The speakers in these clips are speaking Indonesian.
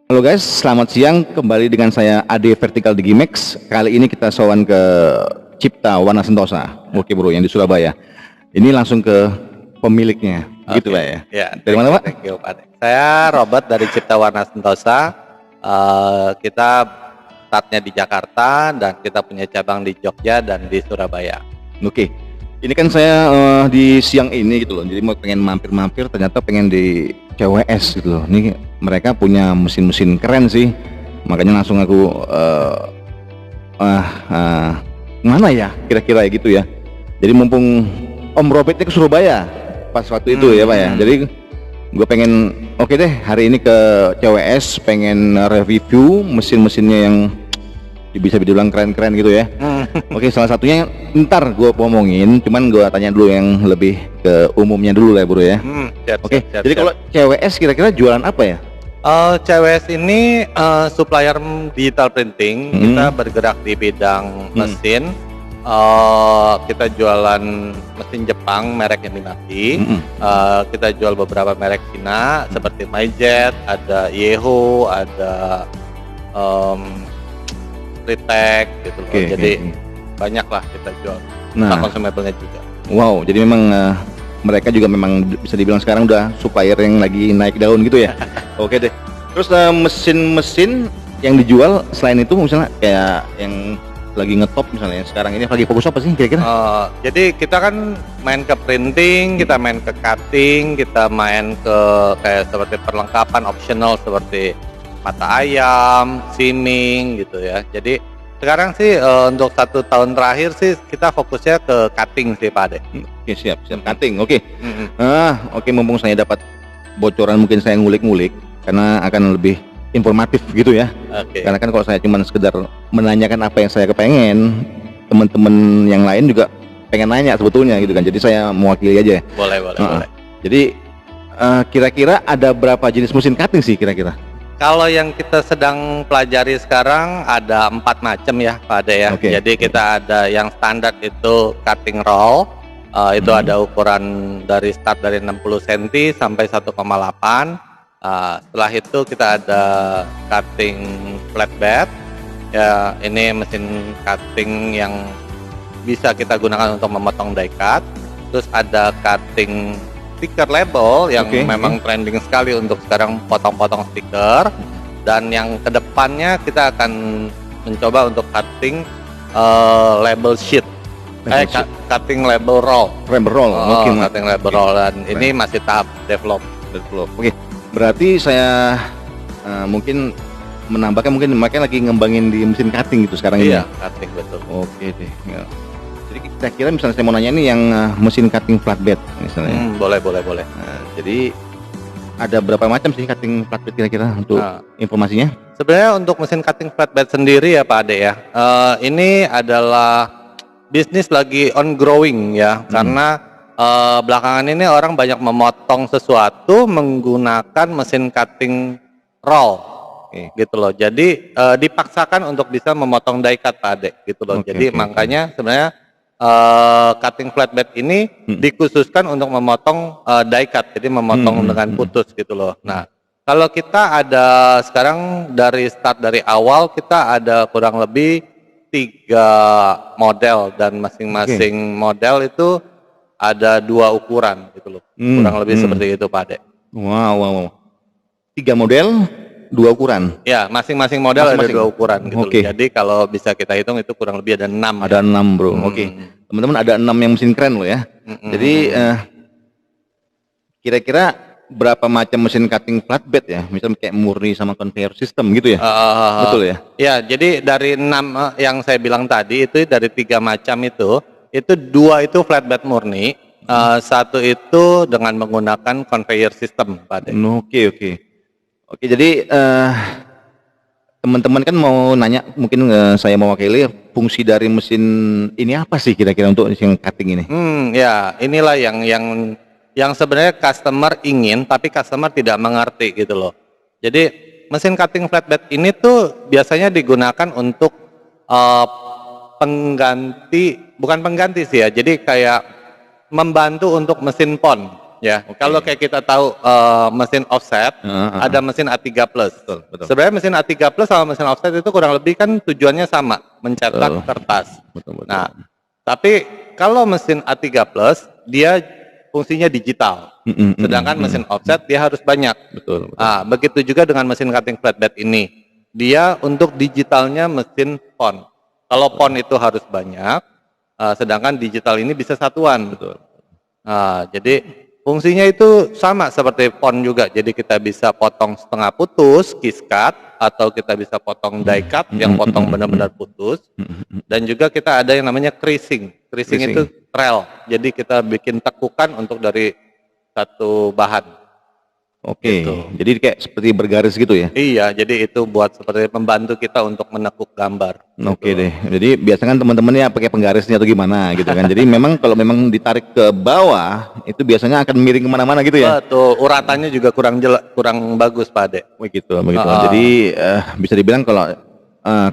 Halo guys, selamat siang. Kembali dengan saya Ade Vertikal di Gimex. Kali ini kita sowan ke Cipta Warna Sentosa. Oke bro, yang di Surabaya. Ini langsung ke pemiliknya. Begitu Pak ya? Ya, Dari mana Pak? thank you, Pak. Saya Robert dari Cipta Warna Sentosa. Kita startnya di Jakarta dan kita punya cabang di Jogja dan di Surabaya. Oke. Ini kan saya di siang ini gitu loh. Jadi mau pengen mampir-mampir, ternyata pengen di CWS gitu loh. Ini mereka punya mesin-mesin keren sih. Makanya langsung aku mana ya kira-kira gitu ya. Jadi mumpung Om Robertnya ke Surabaya pas waktu itu ya Pak ya. Jadi gue pengen oke deh hari ini ke CWS pengen review mesin-mesinnya yang bisa dibilang keren-keren gitu ya. Oke, salah satunya ntar gue ngomongin, cuman gue tanya dulu yang lebih ke umumnya dulu lah bro ya. Oke, jadi kalau CWS kira-kira jualan apa ya? CWS ini supplier digital printing. Kita bergerak di bidang mesin. Kita jualan mesin Jepang merek Eminati. Kita jual beberapa merek Cina seperti MyJet, ada Yeho, ada Ritek gitu loh. Jadi banyak lah kita jual. Nah, consumable-nya juga. Wow, jadi memang mereka juga memang bisa dibilang sekarang udah supplier yang lagi naik daun gitu ya. Oke deh. Terus mesin-mesin yang dijual selain itu misalnya kayak yang lagi ngetop misalnya sekarang ini lagi fokus apa sih kira-kira? Jadi kita kan main ke printing, kita main ke cutting, kita main ke kayak seperti perlengkapan optional seperti mata ayam, seaming gitu ya. Jadi sekarang sih untuk 1 tahun terakhir sih kita fokusnya ke cutting sih Pak Ade. Oke, siap cutting. Oke. Oke, mumpung saya dapat bocoran mungkin saya ngulik-ngulik karena akan lebih informatif gitu ya. Karena kan kalau saya cuma sekedar menanyakan apa yang saya kepengen, teman-teman yang lain juga pengen nanya sebetulnya gitu kan. Jadi saya mewakili aja. Boleh. Jadi kira-kira ada berapa jenis mesin cutting sih kira-kira? Kalau yang kita sedang pelajari sekarang ada 4 macam ya Pak Ade ya. Jadi kita ada yang standar itu cutting roll, itu ada ukuran dari start dari 60 cm sampai 1,8. Setelah itu kita ada cutting flatbed, ya ini mesin cutting yang bisa kita gunakan untuk memotong die cut. Terus ada cutting stiker label yang memang trending sekali untuk sekarang potong-potong stiker, dan yang kedepannya kita akan mencoba untuk cutting label sheet, cutting label roll, cutting label roll, dan ini masih tahap develop. Oke, berarti saya mungkin menambahkan mungkin mereka lagi ngembangin di mesin cutting gitu sekarang ini. Iya, cutting betul. Oke deh. Jadi kira-kira misalnya saya mau nanya nih yang mesin cutting flatbed misalnya. Boleh. Nah, jadi ada berapa macam sih cutting flatbed kira-kira untuk informasinya? Sebenarnya untuk mesin cutting flatbed sendiri ya Pak Ade ya, ini adalah bisnis lagi ongoing ya, karena belakangan ini orang banyak memotong sesuatu menggunakan mesin cutting roll. Gitu loh. Jadi dipaksakan untuk bisa memotong die cut Pak Ade gitu loh. Jadi makanya sebenarnya cutting flatbed ini dikhususkan untuk memotong die cut, jadi memotong dengan putus gitu loh. Nah, kalau kita ada sekarang dari start dari awal kita ada kurang lebih 3 model, dan masing-masing model itu ada 2 ukuran gitu loh. Kurang lebih seperti itu Pak Ade. Wow. 3 model 2 ukuran. Ya, masing-masing model ada 2 ukuran gitu loh. Jadi kalau bisa kita hitung itu kurang lebih ada 6. Ada 6 bro. Teman-teman ada 6 yang mesin keren loh ya. Jadi kira-kira berapa macam mesin cutting flatbed ya? Misalnya kayak murni sama conveyor system gitu ya? Betul ya? Ya, jadi dari 6 yang saya bilang tadi itu dari 3 macam itu 2 itu flatbed murni, 1 itu dengan menggunakan conveyor system Pak Ade. Oke, jadi teman-teman kan mau nanya, mungkin saya mewakili fungsi dari mesin ini apa sih kira-kira untuk yang cutting ini? Ya, inilah yang sebenarnya customer ingin tapi customer tidak mengerti gitu loh. Jadi mesin cutting flatbed ini tuh biasanya digunakan untuk bukan pengganti sih ya. Jadi kayak membantu untuk mesin pon. Ya, kalau kayak kita tahu mesin offset, ada mesin A3 Plus. Betul. Sebenarnya mesin A3 Plus sama mesin offset itu kurang lebih kan tujuannya sama, mencetak kertas. Betul. Nah, tapi kalau mesin A3 Plus dia fungsinya digital, sedangkan mesin offset dia harus banyak. Betul. Nah, begitu juga dengan mesin cutting flatbed ini, dia untuk digitalnya mesin PON. Kalau PON itu harus banyak, sedangkan digital ini bisa satuan. Betul. Nah, jadi fungsinya itu sama seperti PON juga. Jadi kita bisa potong setengah putus, kiss cut, atau kita bisa potong die cut yang potong benar-benar putus. Dan juga kita ada yang namanya creasing. Creasing itu rel. Jadi kita bikin tekukan untuk dari satu bahan. Oke, Gitu. jadi kayak seperti bergaris gitu ya? Iya, jadi itu buat seperti membantu kita untuk menekuk gambar. Oke deh, jadi biasanya kan teman-teman ya pakai penggarisnya atau gimana gitu kan. Jadi memang kalau memang ditarik ke bawah itu biasanya akan miring kemana-mana gitu ya? Betul, uratannya juga kurang bagus Pak Ade. Begitu. Jadi bisa dibilang kalau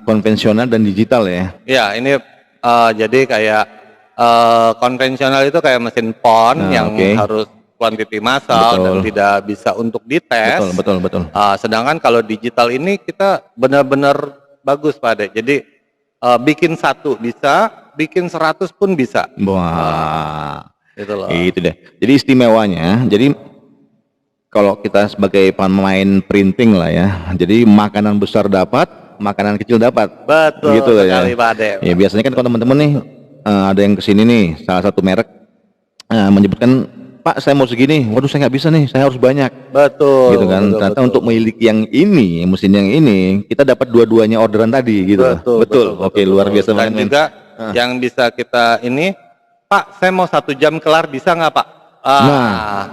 konvensional dan digital ya? Ya, ini jadi kayak konvensional itu kayak mesin PON yang harus kuantiti massal dan tidak bisa untuk dites. Betul. Sedangkan kalau digital ini kita benar-benar bagus Pak Ade. Jadi bikin 1 bisa, bikin 100 pun bisa. Wah, itu loh. Itu deh. Jadi istimewanya, jadi kalau kita sebagai pemain printing lah ya, jadi makanan besar dapat, makanan kecil dapat. Betul gitu sekali ya. Pak Ade. Ya biasanya kan kalau teman-teman nih ada yang kesini nih, salah satu merek menyebutkan, Pak saya mau segini, waduh saya nggak bisa nih, saya harus banyak. Betul. Gitu kan, ternyata untuk memiliki yang ini, mesin yang ini, kita dapat dua-duanya orderan tadi gitu. Betul. Oke, luar biasa banget. Dan juga yang bisa kita ini, Pak saya mau 1 jam kelar bisa nggak Pak?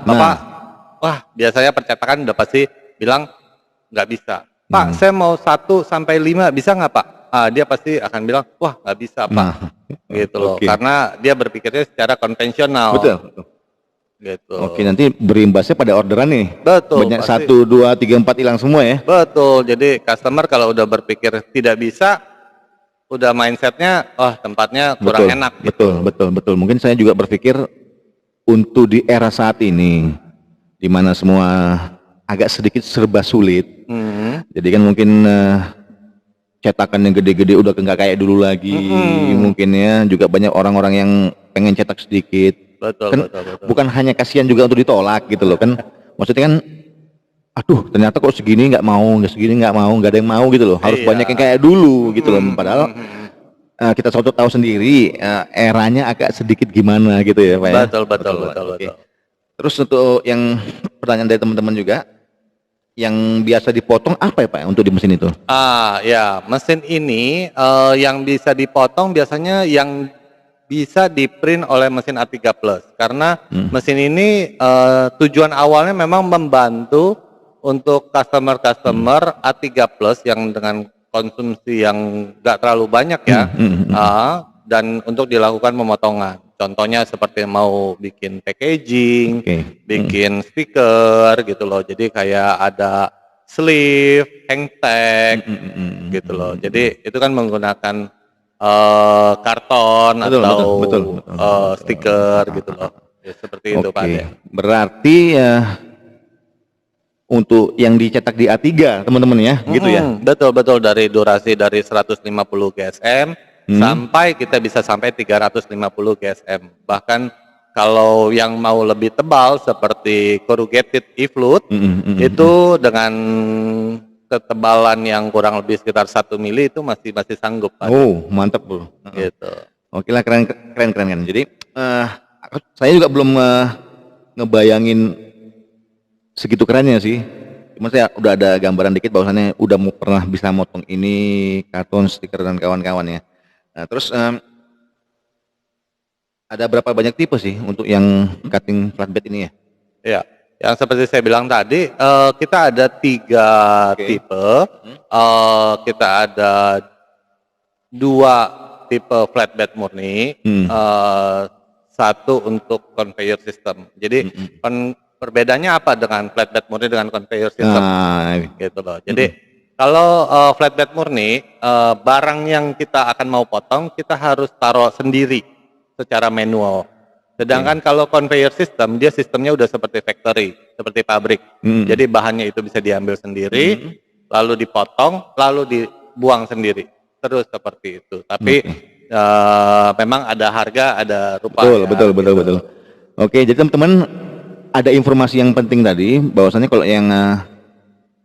Bapak, wah biasanya percetakan udah pasti bilang nggak bisa. Pak saya mau 1 sampai 5 bisa nggak Pak? Dia pasti akan bilang, wah nggak bisa Pak. Gitu loh, karena dia berpikirnya secara konvensional. Betul. Gitu. Oke, nanti berimbasnya pada orderan nih. Betul. Banyak pasti. 1, 2, 3, 4 hilang semua ya. Betul. Jadi customer kalau udah berpikir tidak bisa, udah mindsetnya, tempatnya kurang enak. Gitu. Betul. Mungkin saya juga berpikir untuk di era saat ini, di mana semua agak sedikit serba sulit. Jadi kan mungkin cetakan yang gede-gede udah nggak kayak dulu lagi. Mungkin ya juga banyak orang-orang yang pengen cetak sedikit. Betul. Bukan hanya kasihan juga untuk ditolak gitu loh kan, maksudnya kan aduh ternyata kok segini nggak mau, nggak ada yang mau gitu loh, harus banyak yang kayak dulu gitu loh, padahal kita suatu tahu sendiri eranya agak sedikit gimana gitu ya Pak ya. Betul. Terus untuk yang pertanyaan dari teman-teman juga, yang biasa dipotong apa ya Pak untuk di mesin itu? Ya mesin ini yang bisa dipotong biasanya yang bisa di-print oleh mesin A3 Plus, karena mesin ini tujuan awalnya memang membantu untuk customer A3 Plus yang dengan konsumsi yang nggak terlalu banyak ya, dan untuk dilakukan pemotongan. Contohnya seperti mau bikin packaging, bikin stiker gitu loh. Jadi kayak ada sleeve, hang tag gitu loh. Jadi itu kan menggunakan karton atau stiker gitu loh. Ya, seperti itu Pak Ade. Berarti untuk yang dicetak di A3 teman-teman ya, gitu ya? Betul, dari durasi dari 150 GSM sampai kita bisa sampai 350 GSM. Bahkan kalau yang mau lebih tebal seperti corrugated e-flute itu dengan ketebalan yang kurang lebih sekitar 1 mili itu masih sanggup Pak. Mantap bro. Gitu. Oke lah, keren. Jadi saya juga belum ngebayangin segitu kerennya sih. Cuma saya udah ada gambaran dikit bahwasannya udah pernah bisa motong ini, karton, stiker dan kawan-kawan ya. Nah, terus ada berapa banyak tipe sih untuk yang cutting flatbed ini ya? Ya. Yang seperti saya bilang tadi, kita ada 3 tipe. Kita ada 2 tipe flatbed murni, 1 untuk conveyor system. Jadi perbedaannya apa dengan flatbed murni dengan conveyor system? Gitu loh. Jadi kalau flatbed murni, barang yang kita akan mau potong kita harus taruh sendiri secara manual. Sedangkan kalau conveyor system, dia sistemnya udah seperti factory, seperti pabrik. Jadi bahannya itu bisa diambil sendiri, lalu dipotong, lalu dibuang sendiri. Terus seperti itu. Tapi memang ada harga, ada rupa. Betul. Oke, jadi teman-teman ada informasi yang penting tadi, bahwasannya kalau yang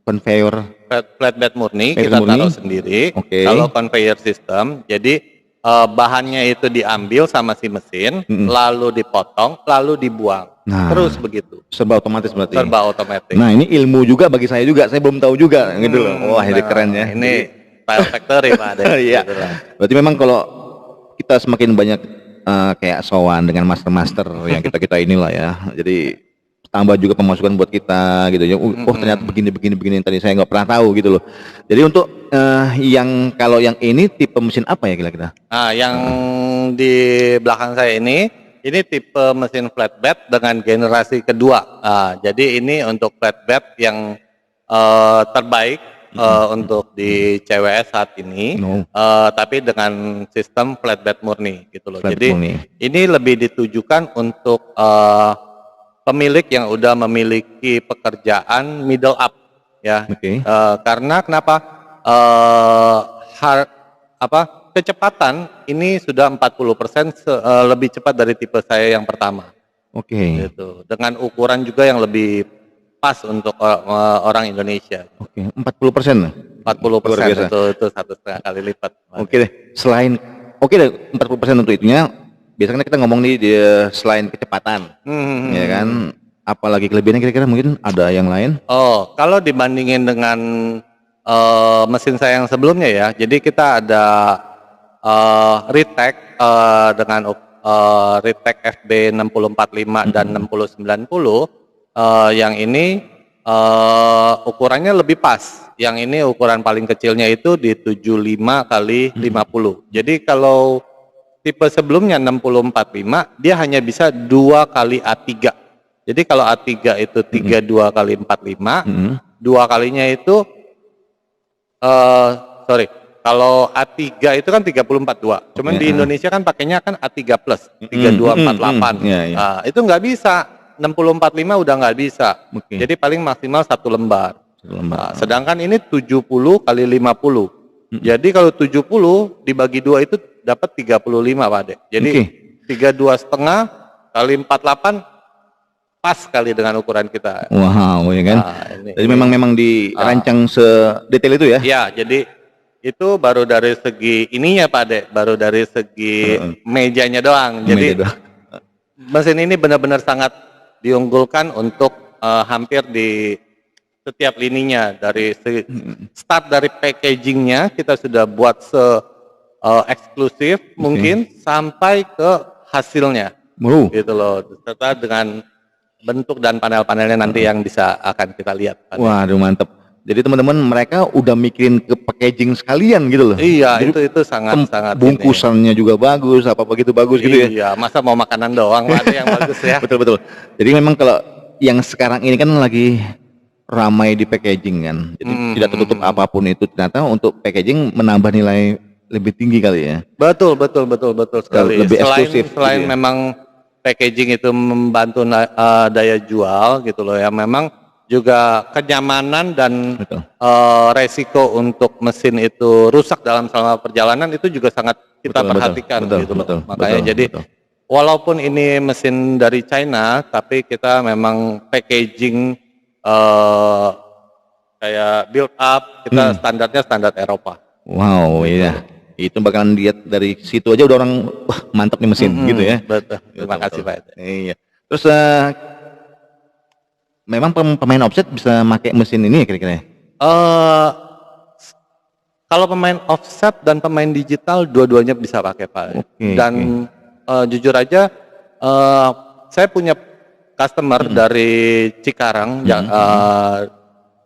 conveyor flatbed murni kita taruh sendiri. Kalau conveyor system, jadi bahannya itu diambil sama si mesin, lalu dipotong, lalu dibuang. Terus begitu. Serba otomatis berarti. Serba otomatis. Nah, ini ilmu juga bagi saya juga. Saya belum tahu juga gitu loh. Wah, ini keren ya. Ini file factory Pak Ade. Iya. Gitu. Berarti memang kalau kita semakin banyak kayak sowan dengan master-master yang kita inilah ya. Jadi tambah juga pemasukan buat kita gitu ya. Oh, ternyata begini tadi saya nggak pernah tahu gitu loh. Jadi untuk yang kalau yang ini tipe mesin apa ya kira-kira? Yang di belakang saya ini tipe mesin flatbed dengan generasi kedua. Jadi ini untuk flatbed yang terbaik untuk di CWS saat ini, tapi dengan sistem flatbed murni gitu loh. Jadi ini lebih ditujukan untuk pemilik yang udah memiliki pekerjaan middle up ya. Karena kenapa? Kecepatan ini sudah 40% lebih cepat dari tipe saya yang pertama. Gitu. Dengan ukuran juga yang lebih pas untuk orang Indonesia. 40%. 40% itu 1,5 kali lipat. Deh. Selain deh 40% untuk itunya. Biasanya kita ngomong nih selain kecepatan, ya kan, apalagi kelebihannya kira-kira mungkin ada yang lain? Kalau dibandingin dengan mesin saya yang sebelumnya ya, jadi kita ada Ritek dengan Ritek FB 6045 dan 6090, yang ini ukurannya lebih pas. Yang ini ukuran paling kecilnya itu di 75 kali 50. Jadi kalau tipe sebelumnya 6045 dia hanya bisa 2 kali A3. Jadi kalau A3 itu 32 kali 45, 2 kalinya itu kalau A3 itu kan 34,2. Cuman di Indonesia kan pakainya kan A3 plus 3248. Itu nggak bisa. 6045 udah nggak bisa. Jadi paling maksimal 1 lembar. Sedangkan ini 70 kali 50. Jadi kalau 70 dibagi 2 itu dapat 35 Pak Ade. Jadi 32,5 kali 48 pas kali dengan ukuran kita. Wow, ya kan. Jadi memang dirancang sedetail itu ya? Iya, jadi itu baru dari segi ininya Pak Ade, baru dari segi mejanya doang. Jadi mesin ini benar-benar sangat diunggulkan untuk hampir di setiap lininya. Dari start dari packagingnya kita sudah buat eksklusif mungkin sampai ke hasilnya, gitu loh. Serta dengan bentuk dan panel-panelnya nanti yang akan kita lihat. Waduh, mantep. Jadi teman-teman mereka udah mikirin ke packaging sekalian gitu loh. Iya, itu sangat bungkusannya juga bagus, apa begitu bagus gitu ya. Iya, masa mau makanan doang ada yang bagus ya. Betul. Jadi memang kalau yang sekarang ini kan lagi ramai di packaging kan. Jadi tidak tertutup apapun itu, ternyata untuk packaging menambah nilai lebih tinggi kali ya. Betul sekali. Lebih eksklusif. Selain gitu ya. Memang packaging itu membantu daya jual gitu loh ya. Memang juga kenyamanan dan resiko untuk mesin itu rusak selama perjalanan itu juga sangat kita perhatikan gitu loh. Makanya jadi walaupun ini mesin dari China, tapi kita memang packaging kayak build up kita standarnya standar Eropa. Wow, iya. Itu bakalan lihat dari situ aja udah orang wah mantap nih mesin gitu ya. Betul. Terima kasih Pak. Iya. Terus memang pemain offset bisa pakai mesin ini ya kira-kira? Kalau pemain offset dan pemain digital dua-duanya bisa pakai Pak. Dan jujur aja saya punya customer dari Cikarang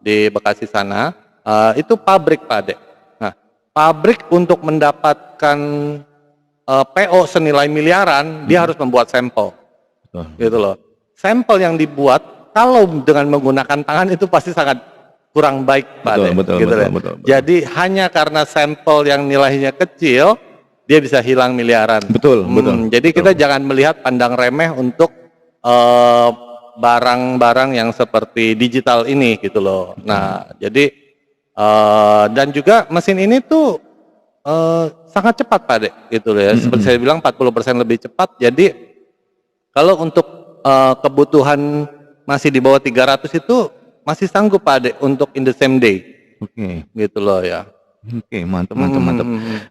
di Bekasi sana, itu pabrik Pak Ade. Nah, pabrik untuk mendapatkan PO senilai miliaran, dia harus membuat sampel. Gitu loh. Sampel yang dibuat kalau dengan menggunakan tangan itu pasti sangat kurang baik Pak Ade. Betul. Jadi hanya karena sampel yang nilainya kecil dia bisa hilang miliaran. Betul, betul. Jadi kita jangan melihat pandang remeh untuk barang-barang yang seperti digital ini gitu loh. Nah, jadi dan juga mesin ini tuh sangat cepat Pak Dek gitu loh ya. Seperti saya bilang 40% lebih cepat. Jadi kalau untuk kebutuhan masih di bawah 300 itu masih sanggup Pak Dek untuk in the same day. Oke. Gitu loh ya. Oke, mantap.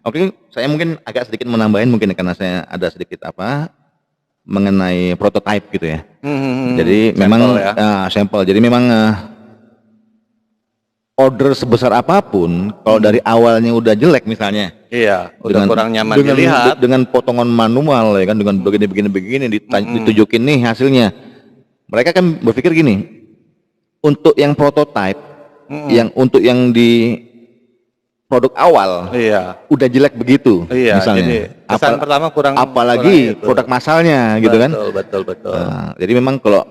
Oke, saya mungkin agak sedikit menambahin mungkin karena saya ada sedikit mengenai prototype gitu ya. Jadi memang sampel. Jadi memang order sebesar apapun kalau dari awalnya udah jelek misalnya. Iya, udah kurang nyaman dilihat. Dengan potongan manual ya kan, dengan begini ditunjukin nih hasilnya. Mereka kan berpikir gini, untuk yang prototype, untuk yang di produk awal, udah jelek begitu, misalnya. Jadi kesan pertama kurang. Apalagi kurang produk masalnya, gitu kan? Betul. Nah, jadi memang kalau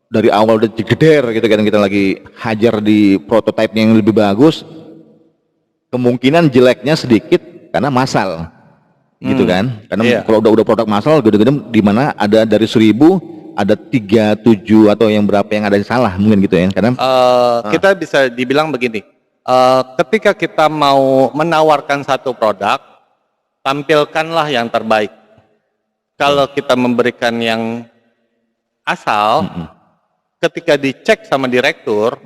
dari awal udah jegeder gitu kan, kita lagi hajar di prototipe yang lebih bagus, kemungkinan jeleknya sedikit karena masal, gitu kan? Karena kalau udah produk masal, gede-gede di mana ada dari 1000 ada 3, 7 atau yang berapa yang ada yang salah mungkin gitu ya? Karena kita bisa dibilang begini. Ketika kita mau menawarkan satu produk, tampilkanlah yang terbaik. Kalau kita memberikan yang asal, ketika dicek sama direktur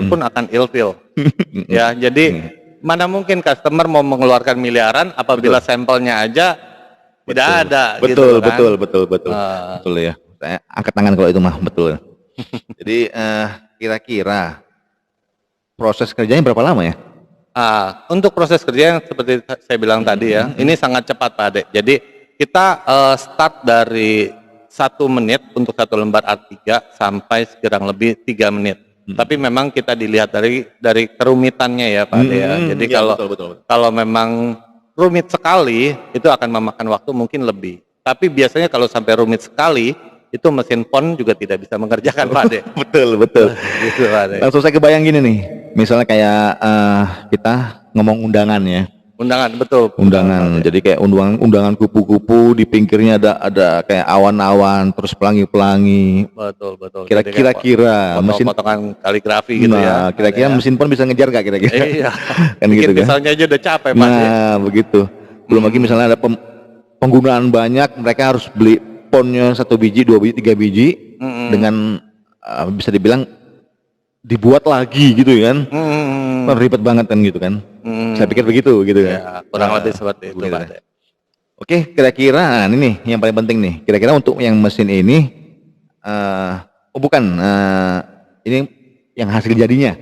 pun akan ilfeel. Ya, jadi mana mungkin customer mau mengeluarkan miliaran apabila sampelnya aja tidak ada. Betul, gitu kan? betul ya. Saya angkat tangan kalau itu mah betul. Jadi kira-kira proses kerjanya berapa lama ya? Untuk proses kerja yang seperti saya bilang tadi ya, ini sangat cepat Pak Ade. Jadi kita start dari 1 menit untuk 1 lembar A3 sampai kurang lebih 3 menit. Tapi memang kita dilihat dari kerumitannya ya Pak Ade ya. Jadi kalau memang rumit sekali itu akan memakan waktu mungkin lebih. Tapi biasanya kalau sampai rumit sekali itu mesin pon juga tidak bisa mengerjakan Pak Ade. Betul. Gitu, Pak Ade. Langsung saya kebayang gini nih, misalnya kayak kita ngomong undangan ya. Undangan. Jadi kayak undangan kupu-kupu, di pinggirnya ada kayak awan-awan, terus pelangi-pelangi. Betul. Kira-kira mesin potongan kaligrafi gitu ya. Kira-kira mesin pon bisa ngejar gak kira-kira? Iya. Kan gitu kan. Misalnya aja udah capek Pak. Begitu. Belum lagi misalnya ada penggunaan banyak, mereka harus beli ponnya 1 biji, 2 biji, 3 biji dengan bisa dibilang dibuat lagi gitu kan. Ribet banget kan gitu kan. Saya pikir begitu gitu kan. Ya, kurang lebih seperti itu Pak Ade. Oke, kira-kira ini nih yang paling penting nih. Kira-kira untuk yang mesin ini ini yang hasil jadinya.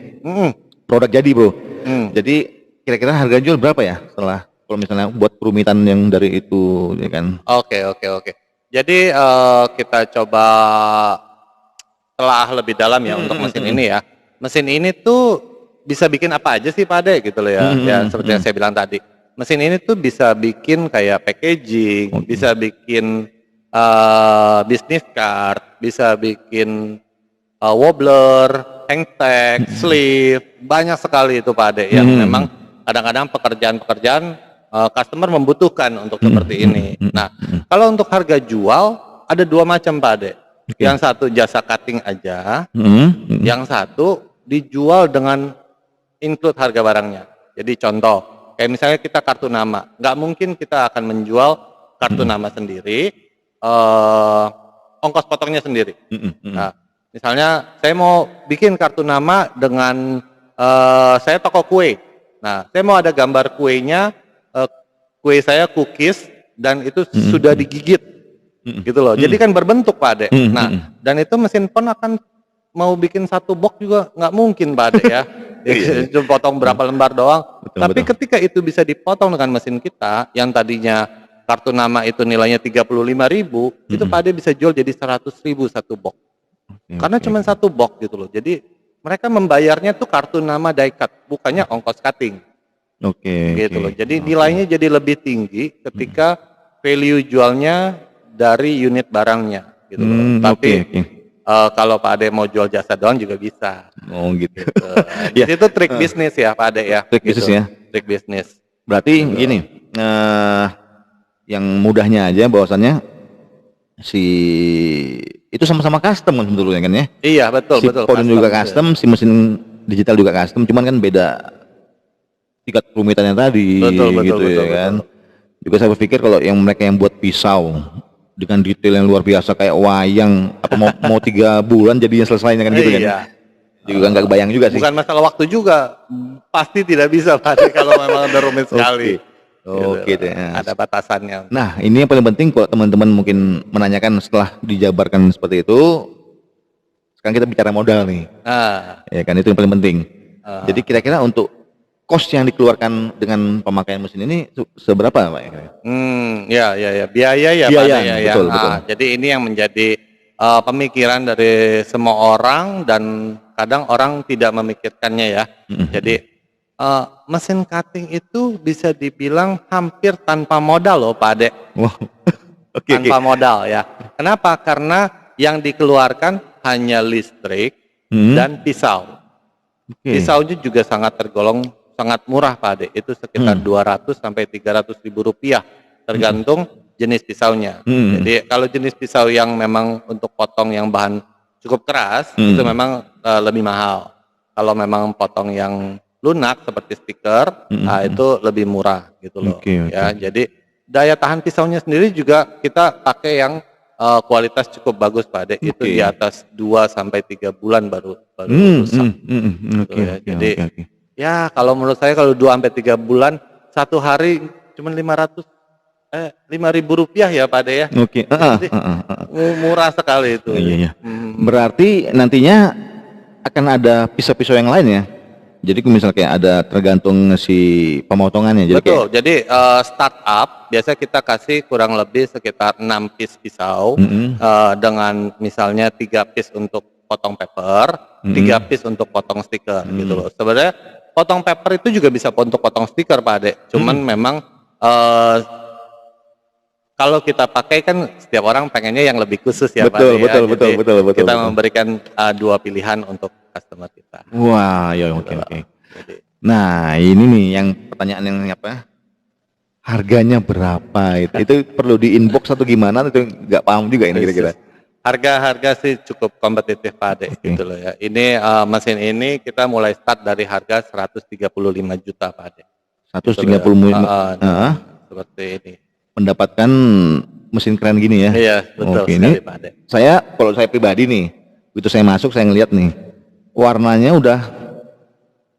Produk jadi, Bro. Jadi kira-kira harga jual berapa ya setelah kalau misalnya buat perumitan yang dari itu ya kan. Oke. Jadi kita coba telah lebih dalam ya untuk mesin ini ya. Mesin ini tuh bisa bikin apa aja sih Pak Ade gitu loh ya. Ya seperti yang saya bilang tadi. Mesin ini tuh bisa bikin kayak packaging, bisa bikin business card, bisa bikin wobbler, hang tag, sleeve, banyak sekali itu Pak Ade yang memang kadang-kadang pekerjaan-pekerjaan customer membutuhkan untuk seperti ini. Nah, kalau untuk harga jual ada 2 macam Pak Ade. Yang satu jasa cutting aja, yang satu dijual dengan include harga barangnya. Jadi contoh, kayak misalnya kita kartu nama, nggak mungkin kita akan menjual kartu nama sendiri, ongkos potongnya sendiri. Nah, misalnya saya mau bikin kartu nama dengan saya toko kue. Nah, saya mau ada gambar kuenya, kue saya cookies dan itu sudah digigit, gitu loh. Jadi kan berbentuk Pak Ade. Nah, dan itu mesin pon akan mau bikin 1 box juga nggak mungkin Pak Ade ya. Cuma potong berapa lembar doang. Tapi ketika itu bisa dipotong dengan mesin kita, yang tadinya kartu nama itu nilainya 35.000, itu Pak Ade bisa jual jadi 100.000 1 box. Karena cuma 1 box gitu loh. Jadi mereka membayarnya tuh kartu nama die cut, bukannya ongkos cutting. Gitu loh. Jadi nilainya jadi lebih tinggi ketika value jualnya dari unit barangnya gitu loh. Tapi kalau Pak Ade mau jual jasa doang juga bisa. Gitu. Itu trik bisnis ya Pak Ade ya. Trik bisnis ya. Trik bisnis. Berarti gini, yang mudahnya aja bahwasannya si itu sama-sama custom kan sebetulnya kan ya. Iya betul Si betul. Podun juga custom, si mesin digital juga custom, cuman kan beda tingkat kerumitannya tadi gitu ya kan. Juga saya berpikir kalau yang mereka yang buat pisau dengan detail yang luar biasa kayak wayang apa mau 3 bulan jadinya selesainya kan gitu kan. Iya. Juga nggak kebayang juga sih. Bukan masalah waktu juga, pasti tidak bisa Pak kalau memang udah rumit sekali. Oke deh. Ada batasannya. Nah ini yang paling penting kalau teman-teman mungkin menanyakan setelah dijabarkan seperti itu, sekarang kita bicara modal nih. Ya kan itu yang paling penting. Jadi kira-kira untuk cost yang dikeluarkan dengan pemakaian mesin ini seberapa Pak? Ya. Biaya ya Biaya, Pak ya. Betul. Jadi ini yang menjadi pemikiran dari semua orang dan kadang orang tidak memikirkannya ya. Jadi mesin cutting itu bisa dibilang hampir tanpa modal loh Pak Ade. Wow. Tanpa modal ya. Kenapa? Karena yang dikeluarkan hanya listrik dan pisau. Pisaunya juga sangat tergolong sangat murah Pak Ade. Itu sekitar 200 sampai 300 ribu rupiah tergantung jenis pisaunya. Jadi kalau jenis pisau yang memang untuk potong yang bahan cukup keras itu memang lebih mahal. Kalau memang potong yang lunak seperti stiker, itu lebih murah gitu loh. Jadi daya tahan pisaunya sendiri juga kita pakai yang kualitas cukup bagus Pak Ade. Itu di atas 2 sampai 3 bulan baru rusak. Jadi ya kalau menurut saya kalau 2 sampai 3 bulan satu hari cuma 5.000 rupiah ya Pak Ade ya. Murah sekali itu. Iya. Berarti nantinya akan ada pisau-pisau yang lain ya. Jadi misalnya kayak ada tergantung si pemotongannya. Jadi betul. Jadi startup biasa kita kasih kurang lebih sekitar 6 piece pisau dengan misalnya 3 piece untuk potong paper, 3 piece untuk potong stiker gitu loh. Sebenarnya potong paper itu juga bisa untuk potong stiker Pak Ade. Cuman memang kalau kita pakai kan setiap orang pengennya yang lebih khusus ya Pak Ade. Betul. Kita memberikan 2 pilihan untuk customer kita. Wah, ya oke. Nah, ini nih yang pertanyaan yang apa? Harganya berapa itu? Itu perlu di inbox atau gimana itu nggak paham juga ini kira-kira. Harga sih cukup kompetitif Pak Ade gitu loh ya. Ini mesin ini kita mulai start dari harga 135 juta Pak Ade. 135 seperti ini. Mendapatkan mesin keren gini ya. Iya, betul sekali ini Pak Ade. Kalau saya pribadi nih, begitu saya masuk saya ngeliat nih, warnanya udah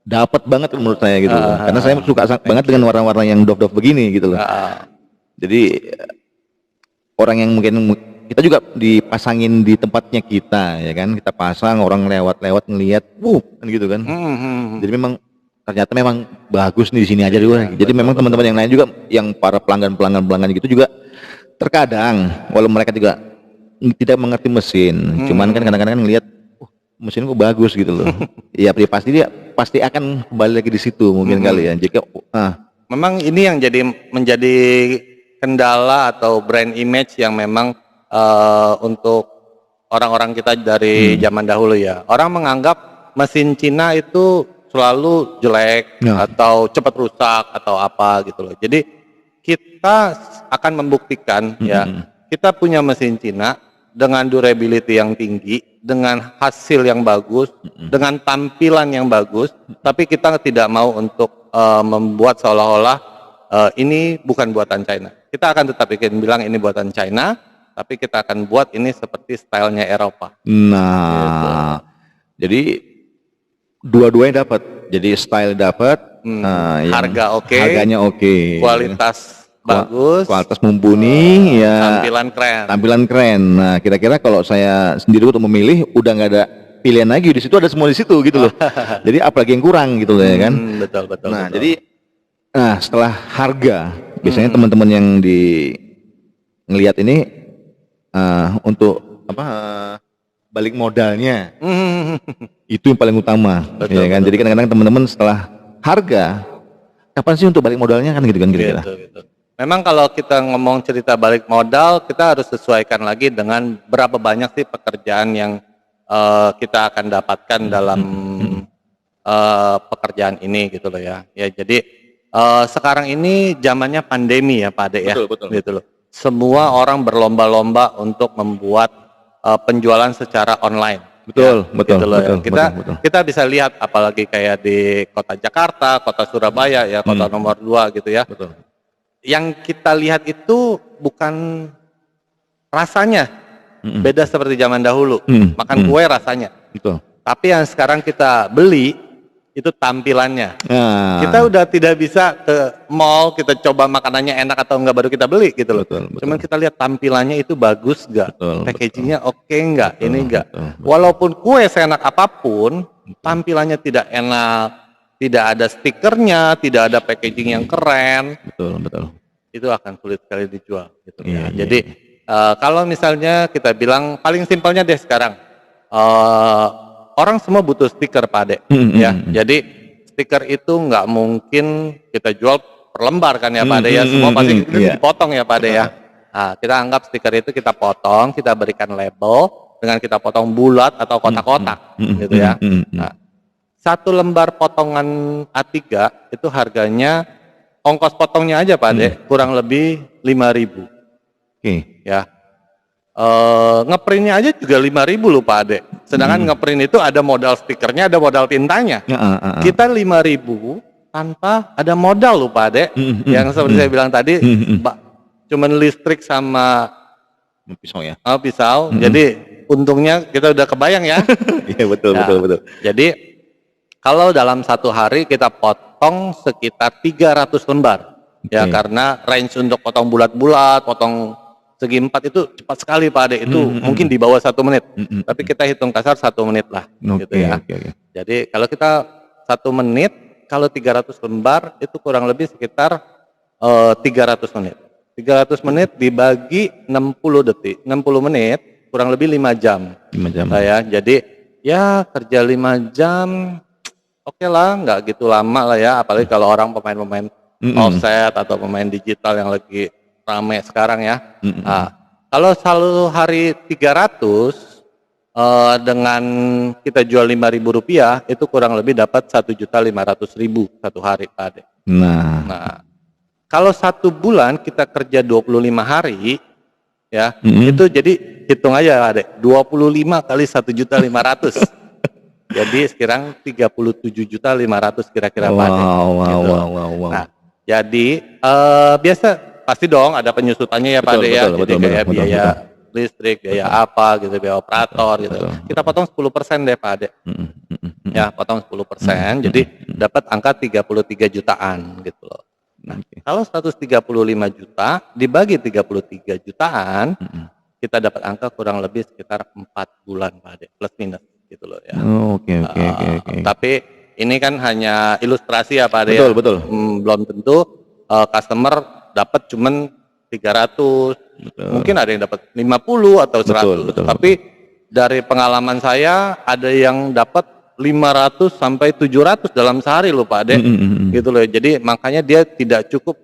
dapat banget menurut saya gitu loh. Karena saya suka banget dengan warna-warna yang doff begini gitu loh. Jadi orang yang mungkin kita juga dipasangin di tempatnya kita ya kan, kita pasang orang lewat ngelihat, kan gitu kan. Jadi memang ternyata memang bagus nih di sini aja dulu. Jadi memang teman-teman yang lain juga yang para pelanggan gitu juga terkadang walau mereka juga tidak mengerti mesin, cuman kan kadang-kadang ngelihat mesin kok bagus gitu loh. Iya dia pasti akan kembali lagi di situ mungkin kali ya. Jika memang ini yang menjadi kendala atau brand image yang memang untuk orang-orang kita dari zaman dahulu ya. Orang menganggap mesin Cina itu selalu jelek atau cepat rusak atau apa gitu loh. Jadi kita akan membuktikan ya, kita punya mesin Cina dengan durability yang tinggi, dengan hasil yang bagus, dengan tampilan yang bagus, tapi kita tidak mau untuk membuat seolah-olah ini bukan buatan China. Kita akan tetap bilang ini buatan China, tapi kita akan buat ini seperti stylenya Eropa. Nah, jadi dua-duanya dapat. Jadi style dapat, harganya oke, kualitas bagus, kualitas mumpuni, ya tampilan keren. Nah, kira-kira kalau saya sendiri untuk memilih udah nggak ada pilihan lagi, di situ ada semua di situ gitu loh. Jadi apalagi yang kurang gitu loh ya kan. Betul. Nah, jadi setelah harga, biasanya teman-teman yang ngelihat ini untuk balik modalnya itu yang paling utama. Ya kan. Jadi kadang-kadang teman-teman setelah harga, kapan sih untuk balik modalnya kan gitu kan kira-kira. Memang kalau kita ngomong cerita balik modal, kita harus sesuaikan lagi dengan berapa banyak sih pekerjaan yang kita akan dapatkan dalam pekerjaan ini gitu loh ya. Ya jadi Sekarang ini zamannya pandemi ya Pak Ade ya. Betul. Gitu loh. Semua orang berlomba-lomba untuk membuat penjualan secara online. Betul, Ya, gitu loh ya. betul. Kita bisa lihat apalagi kayak di kota Jakarta, kota Surabaya ya, kota nomor 2 gitu ya. Betul. Yang kita lihat itu bukan rasanya, beda seperti zaman dahulu. Makan kue rasanya. Betul. Tapi yang sekarang kita beli itu tampilannya. Kita udah tidak bisa ke mall, kita coba makanannya enak atau enggak baru kita beli gitu loh. Betul. Cuman kita lihat tampilannya itu bagus enggak, packagingnya oke enggak, ini enggak. Betul. Walaupun kue seenak apapun, tampilannya tidak enak, tidak ada stikernya, tidak ada packaging yang keren. Betul. Itu akan sulit sekali dijual gitu ya. Jadi kalau misalnya kita bilang paling simpelnya deh sekarang, orang semua butuh stiker Pak Ade, ya. Jadi stiker itu nggak mungkin kita jual per lembar kan ya Pak Ade ya. Semua pasti dipotong ya Pak Ade ya. Nah, kita anggap stiker itu kita potong, kita berikan label dengan kita potong bulat atau kotak-kotak, gitu ya. Nah, satu lembar potongan A3 itu harganya ongkos potongnya aja Pak Ade kurang lebih 5.000. Ya. Ngeprintnya aja juga 5.000 loh Pak Ade. Sedangkan ngeprint itu ada modal stikernya, ada modal tintanya. Kita 5.000 tanpa ada modal loh Pak Ade. Yang seperti saya bilang tadi, cuman listrik sama pisau ya. Pisau. Jadi untungnya kita udah kebayang ya. Iya betul. Jadi kalau dalam satu hari kita potong sekitar 300 lembar. Ya karena range untuk potong bulat-bulat, potong segi 4 itu cepat sekali Pak Ade, itu mungkin di bawah 1 menit, tapi kita hitung kasar 1 menit lah, gitu ya. Jadi kalau kita 1 menit, kalau 300 lembar itu kurang lebih sekitar 300 menit. 300 menit dibagi 60 detik, 60 menit kurang lebih 5 jam. 5 jam. Ya, jadi ya kerja 5 jam, oke lah, nggak gitu lama lah ya, apalagi kalau orang pemain-pemain offset atau pemain digital yang lagi rame sekarang ya. Nah, kalau selalu hari 300 dengan kita jual Rp5.000 itu kurang lebih dapat 1.500.000 satu hari Pak Ade. Nah, kalau 1 bulan kita kerja 25 hari ya, itu jadi hitung aja Pak Ade, 25 kali 1.500.000. Jadi sekarang 37.500.000 kira-kira Pak Ade. Wow. Nah, jadi biasa pasti dong ada penyusutannya ya Pak Ade ya. Jadi kayak biaya listrik, biaya apa gitu, biaya operator gitu. Kita potong 10% deh Pak Ade. Ya, potong 10%, jadi dapat angka 33 jutaan gitu loh. Nah, kalau 135 juta dibagi 33 jutaan, kita dapat angka kurang lebih sekitar 4 bulan Pak Ade, plus minus gitu loh ya. Oke. Tapi ini kan hanya ilustrasi ya Pak Ade. Betul. Belum tentu customer dapat cuman 300, mungkin ada yang dapat 50 atau 100. Tapi dari pengalaman saya ada yang dapat 500 sampai 700 dalam sehari loh Pak Ade. Gitu loh. Jadi makanya dia tidak cukup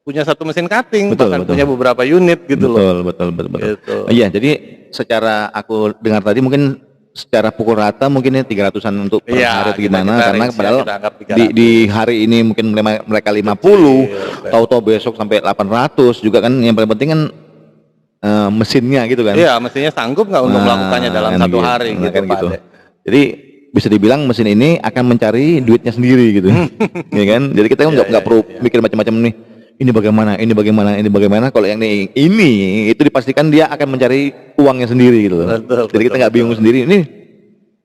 punya 1 mesin cutting, bahkan punya beberapa unit gitu loh. Betul. Gitu. Iya, jadi secara aku dengar tadi mungkin secara pukul rata mungkin 300-an untuk per hari atau gimana, karena padahal di hari ini mungkin mereka 50, tahu-tahu besok sampai 800 juga kan. Yang paling penting kan mesinnya gitu kan. Iya, mesinnya sanggup nggak untuk melakukannya dalam 1 hari gitu, kan, Pak gitu. Ade. Jadi bisa dibilang mesin ini akan mencari duitnya sendiri gitu. Ya kan? Jadi kita nggak perlu mikir macam-macam nih. Ini bagaimana. Kalau yang ini itu dipastikan dia akan mencari uangnya sendiri gitu loh. Jadi kita nggak bingung sendiri. Ini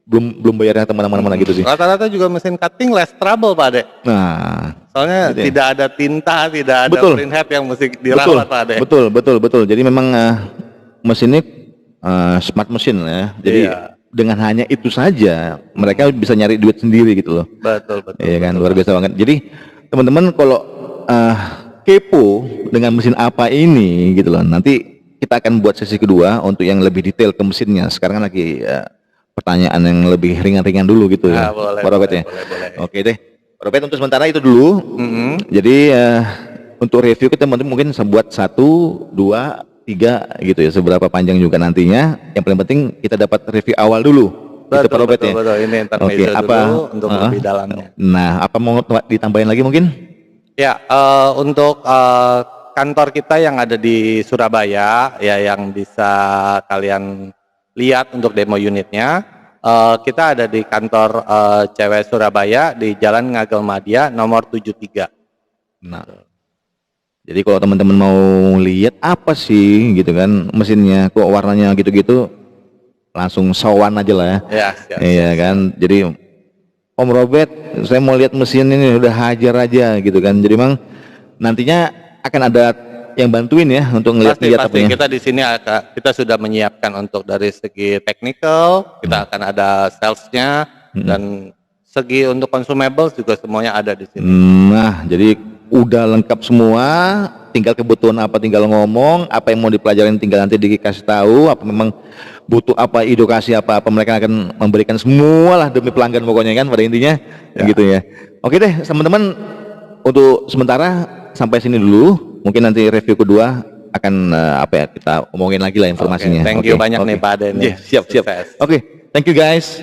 belum bayarnya kemana-mana gitu sih. Rata-rata juga mesin cutting less trouble Pak Ade. Nah, soalnya gitu ya. Tidak ada tinta, tidak ada print head yang mesti dirawat Pak Ade. Betul. Jadi memang mesin ini smart mesin ya. Jadi dengan hanya itu saja mereka bisa nyari duit sendiri gitu loh. Betul. Iya kan, luar biasa banget. Jadi teman-teman kalau kepo dengan mesin apa ini gitu loh, nanti kita akan buat sesi kedua untuk yang lebih detail ke mesinnya. Sekarang kan lagi pertanyaan yang lebih ringan-ringan dulu gitu ya, Pak Robert ya. Oke deh, Pak Robert, untuk sementara itu dulu. Jadi untuk review kita mungkin buat 1, 2, 3 gitu ya, seberapa panjang juga nantinya. Yang paling penting kita dapat review awal dulu. Betul, Pak Robert ya. Ini intermezzo dulu untuk lebih dalamnya. Nah, apa mau ditambahin lagi mungkin? Ya, untuk kantor kita yang ada di Surabaya, ya yang bisa kalian lihat untuk demo unitnya, kita ada di kantor CW Surabaya di Jalan Ngagel Madia nomor 73. Nah, jadi kalau teman-teman mau lihat apa sih gitu kan mesinnya, kok warnanya gitu-gitu, langsung sowan aja lah ya. Ya, siap, Iya kan, jadi Om Robert, saya mau lihat mesin ini, udah hajar aja gitu kan. Jadi memang nantinya akan ada yang bantuin ya untuk ngeliat-ngeliat pasti kita di sini kita sudah menyiapkan untuk dari segi technical, kita akan ada salesnya dan segi untuk consumables juga semuanya ada di sini. Nah, jadi udah lengkap semua, tinggal kebutuhan apa tinggal ngomong, apa yang mau dipelajarin tinggal nanti dikasih tahu, apa memang butuh apa, edukasi apa mereka akan memberikan semua lah demi pelanggan pokoknya kan pada intinya ya. Gitu ya. Oke deh teman-teman, untuk sementara sampai sini dulu, mungkin nanti review kedua akan kita omongin lagi lah informasinya. Thank you banyak nih Pak Ade. Siap. Oke, thank you guys.